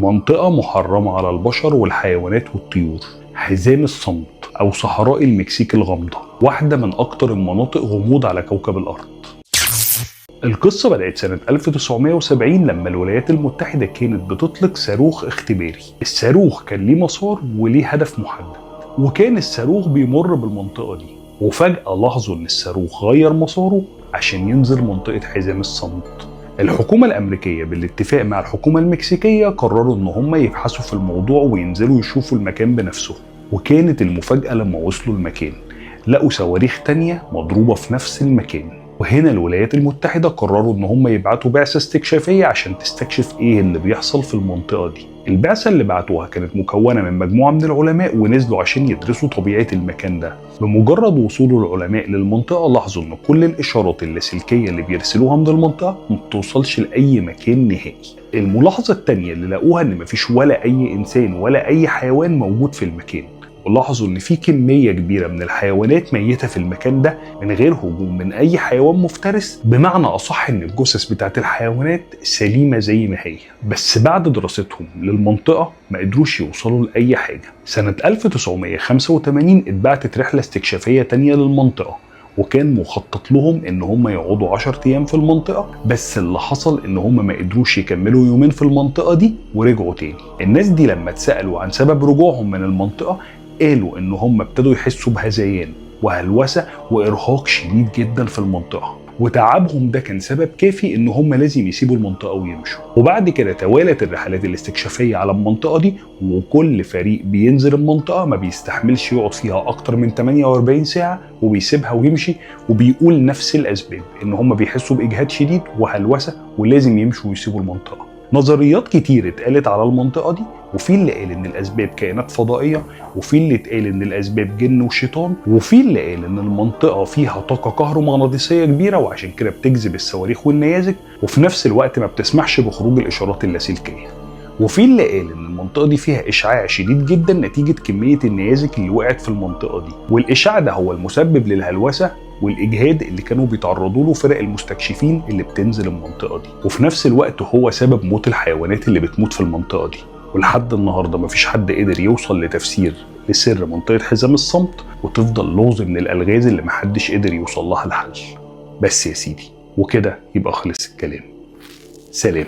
منطقة محرمة على البشر والحيوانات والطيور، حزام الصمت أو صحراء المكسيك الغامضة، واحدة من أكتر المناطق غموض على كوكب الأرض. القصة بدأت سنة 1970 لما الولايات المتحدة كانت بتطلق صاروخ اختباري. الصاروخ كان ليه مسار وليه هدف محدد، وكان الصاروخ بيمر بالمنطقة دي، وفجأة لاحظوا إن الصاروخ غير مساره عشان ينزل منطقة حزام الصمت. الحكومة الأمريكية بالاتفاق مع الحكومة المكسيكية قرروا إن هم يبحثوا في الموضوع وينزلوا يشوفوا المكان بنفسهم. وكانت المفاجأة لما وصلوا المكان لقوا صواريخ تانية مضروبة في نفس المكان. وهنا الولايات المتحدة قرروا إن هم يبعتوا بعثة استكشافية عشان تستكشف إيه اللي بيحصل في المنطقة دي. البعثة اللي بعتوها كانت مكونة من مجموعة من العلماء ونزلوا عشان يدرسوا طبيعة المكان ده. بمجرد وصول العلماء للمنطقة لاحظوا إن كل الإشارات اللاسلكية اللي بيرسلوها من المنطقة ما بتوصلش لأي مكان نهائي. الملاحظة التانية اللي لقوها إن مفيش ولا أي إنسان ولا أي حيوان موجود في المكان، ولاحظوا ان في كميه كبيره من الحيوانات ميته في المكان ده من غير هجوم من اي حيوان مفترس. بمعنى اصح ان الجثث بتاعت الحيوانات سليمه زي ما هي. بس بعد دراستهم للمنطقه ما قدروش يوصلوا لاي حاجه. سنه 1985 اتبعتت رحله استكشافيه تانية للمنطقه، وكان مخطط لهم ان هم يقعدوا 10 ايام في المنطقه. بس اللي حصل ان هم ما قدروش يكملوا يومين في المنطقه دي ورجعوا تاني. الناس دي لما اتسالوا عن سبب رجوعهم من المنطقه قالوا ان هم ابتدوا يحسوا بهذيان وهلوسه وارهاق شديد جدا في المنطقه، وتعبهم ده كان سبب كافي ان هم لازم يسيبوا المنطقه ويمشوا. وبعد كده توالت الرحلات الاستكشافيه على المنطقه دي، وكل فريق بينزل المنطقه ما بيستحملش يقعد فيها اكتر من 48 ساعه وبيسيبها ويمشي، وبيقول نفس الاسباب ان هم بيحسوا باجهاد شديد وهلوسه ولازم يمشوا ويسيبوا المنطقه. نظريات كتير اتقالت على المنطقة دي، وفي اللي قال ان الاسباب كائنات فضائية، وفي اللي اتقال ان الاسباب جن وشيطان، وفي اللي قال ان المنطقة فيها طاقة كهرومغناطيسية كبيرة وعشان كده بتجذب الصواريخ والنيازك، وفي نفس الوقت ما بتسمحش بخروج الاشارات اللاسلكية. وفي اللي قال ان المنطقة دي فيها اشعاع شديد جدا نتيجة كمية النيازك اللي وقعت في المنطقة دي، والاشعاع ده هو المسبب للهلوسة والاجهاد اللي كانوا بيتعرضوا له فرق المستكشفين اللي بتنزل المنطقه دي، وفي نفس الوقت هو سبب موت الحيوانات اللي بتموت في المنطقه دي. ولحد النهارده مفيش حد قدر يوصل لتفسير لسر منطقه حزام الصمت، وتفضل لغز من الالغاز اللي محدش قدر يوصل لها الحل. بس يا سيدي، وكده يبقى خلص الكلام. سلام.